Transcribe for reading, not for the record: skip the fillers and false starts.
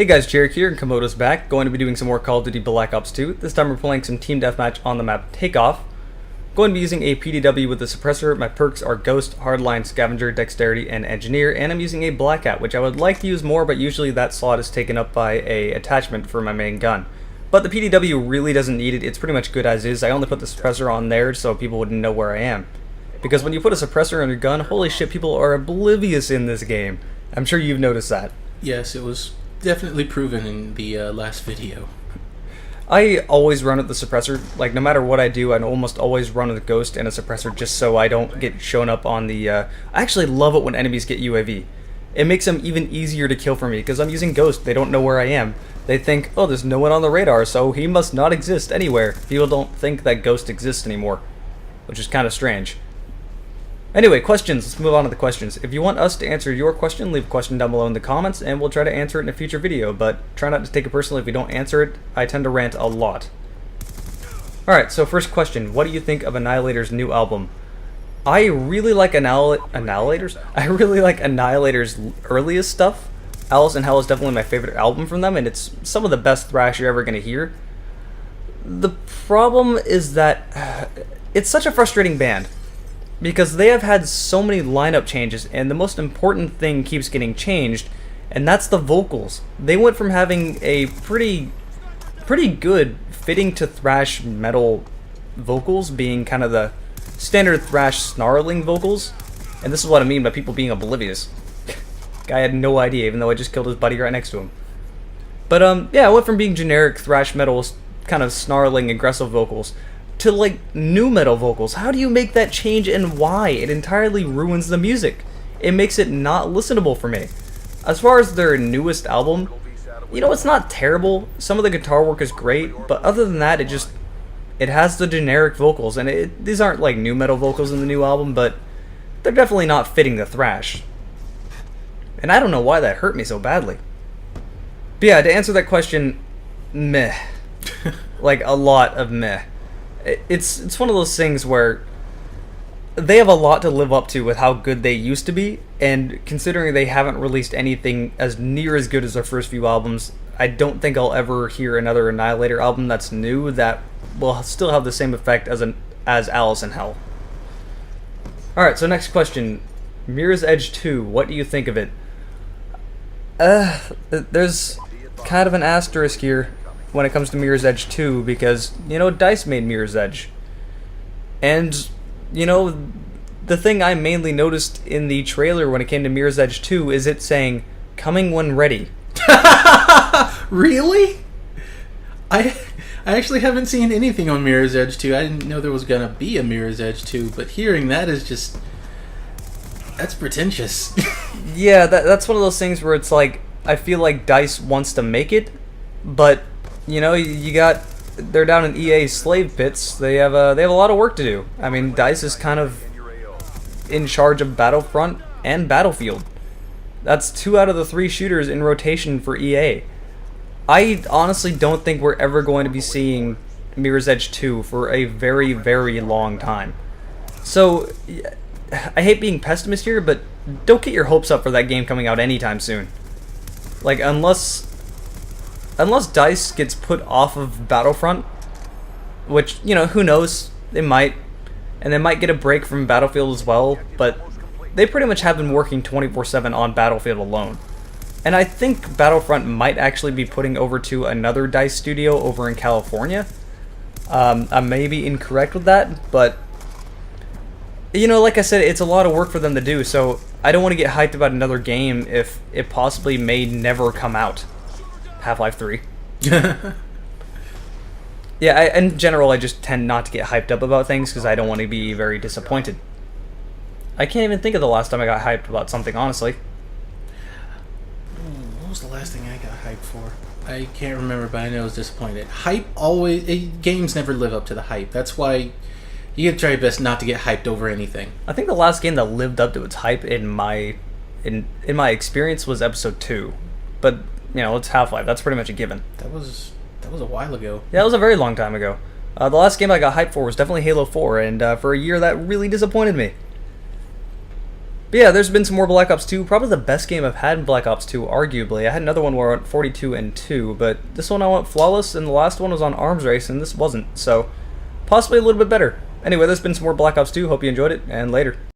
Hey guys, Jarek here, and Komodo's back. Going to be doing some more Call of Duty Black Ops 2. This time we're playing some team deathmatch on the map Takeoff. Going to be using a PDW with a suppressor. My perks are Ghost, Hardline, Scavenger, Dexterity, and Engineer, and I'm using a Blackout, which I would like to use more, but usually that slot is taken up by a attachment for my main gun. But the PDW really doesn't need it, it's pretty much good as is. I only put the suppressor on there so people wouldn't know where I am. Because when you put a suppressor on your gun, holy shit, people are oblivious in this game. I'm sure you've noticed that. Yes, it was definitely proven in the last video. I always run with the suppressor. Like, no matter what I do, I almost always run with a Ghost and a suppressor just so I don't get shown up on the... I actually love it when enemies get UAV. It makes them even easier to kill for me, because I'm using Ghost. They don't know where I am. They think, oh, there's no one on the radar, so he must not exist anywhere. People don't think that Ghost exists anymore, which is kind of strange. Anyway, questions. Let's move on to the questions. If you want us to answer your question, leave a question down below in the comments, and we'll try to answer it in a future video, but try not to take it personally if we don't answer it. I tend to rant a lot. Alright, so first question. What do you think of Annihilator's new album? I really like Annihilator's? I really like Annihilator's earliest stuff. Alice in Hell is definitely my favorite album from them, and it's some of the best thrash you're ever going to hear. The problem is that it's such a frustrating band, because they have had so many lineup changes, and the most important thing keeps getting changed, and that's the vocals. They went from having a pretty good fitting to thrash metal vocals, being kind of the standard thrash snarling vocals, and this is what I mean by people being oblivious. Guy had no idea, even though I just killed his buddy right next to him. But yeah, I went from being generic thrash metal, kind of snarling, aggressive vocals, to like new metal vocals. How do you make that change, and why? It entirely ruins the music. It makes it not listenable for me. As far as their newest album, you know, it's not terrible. Some of the guitar work is great, but other than that, it has the generic vocals, and these aren't like new metal vocals in the new album, but they're definitely not fitting the thrash. And I don't know why that hurt me so badly. But yeah, to answer that question, meh. Like a lot of meh. It's one of those things where they have a lot to live up to with how good they used to be, and considering they haven't released anything as near as good as their first few albums, I don't think I'll ever hear another Annihilator album that's new that will still have the same effect as Alice in Hell. Alright, so next question. Mirror's Edge 2, what do you think of it? There's kind of an asterisk here when it comes to Mirror's Edge 2, because, you know, DICE made Mirror's Edge. And, you know, the thing I mainly noticed in the trailer when it came to Mirror's Edge 2 is it saying, coming when ready. Really? I actually haven't seen anything on Mirror's Edge 2. I didn't know there was gonna be a Mirror's Edge 2, but hearing that is just... that's pretentious. Yeah, that's one of those things where it's like, I feel like DICE wants to make it, but... you know, they're down in EA's slave pits. They have a lot of work to do. I mean, DICE is kind of in charge of Battlefront and Battlefield. That's 2 out of the 3 shooters in rotation for EA. I honestly don't think we're ever going to be seeing Mirror's Edge 2 for a very, very long time. So, I hate being pessimist here, but don't get your hopes up for that game coming out anytime soon. Like, unless DICE gets put off of Battlefront, which, you know, who knows, they might, and they might get a break from Battlefield as well, but they pretty much have been working 24/7 on Battlefield alone. And I think Battlefront might actually be putting over to another DICE studio over in California. I may be incorrect with that, but, you know, like I said, it's a lot of work for them to do, so I don't want to get hyped about another game if it possibly may never come out. Half-Life 3. Yeah, in general, I just tend not to get hyped up about things because I don't want to be very disappointed. I can't even think of the last time I got hyped about something, honestly. What was the last thing I got hyped for? I can't remember, but I know I was disappointed. Hype always... games never live up to the hype. That's why you gotta try your best not to get hyped over anything. I think the last game that lived up to its hype in my experience was Episode 2. But... you know, it's Half-Life. That's pretty much a given. That was a while ago. Yeah, it was a very long time ago. The last game I got hyped for was definitely Halo 4, and for a year that really disappointed me. But yeah, there's been some more Black Ops 2. Probably the best game I've had in Black Ops 2, arguably. I had another one where I went 42 and 2, but this one I went flawless, and the last one was on arms race, and this wasn't. So, possibly a little bit better. Anyway, there's been some more Black Ops 2. Hope you enjoyed it, and later.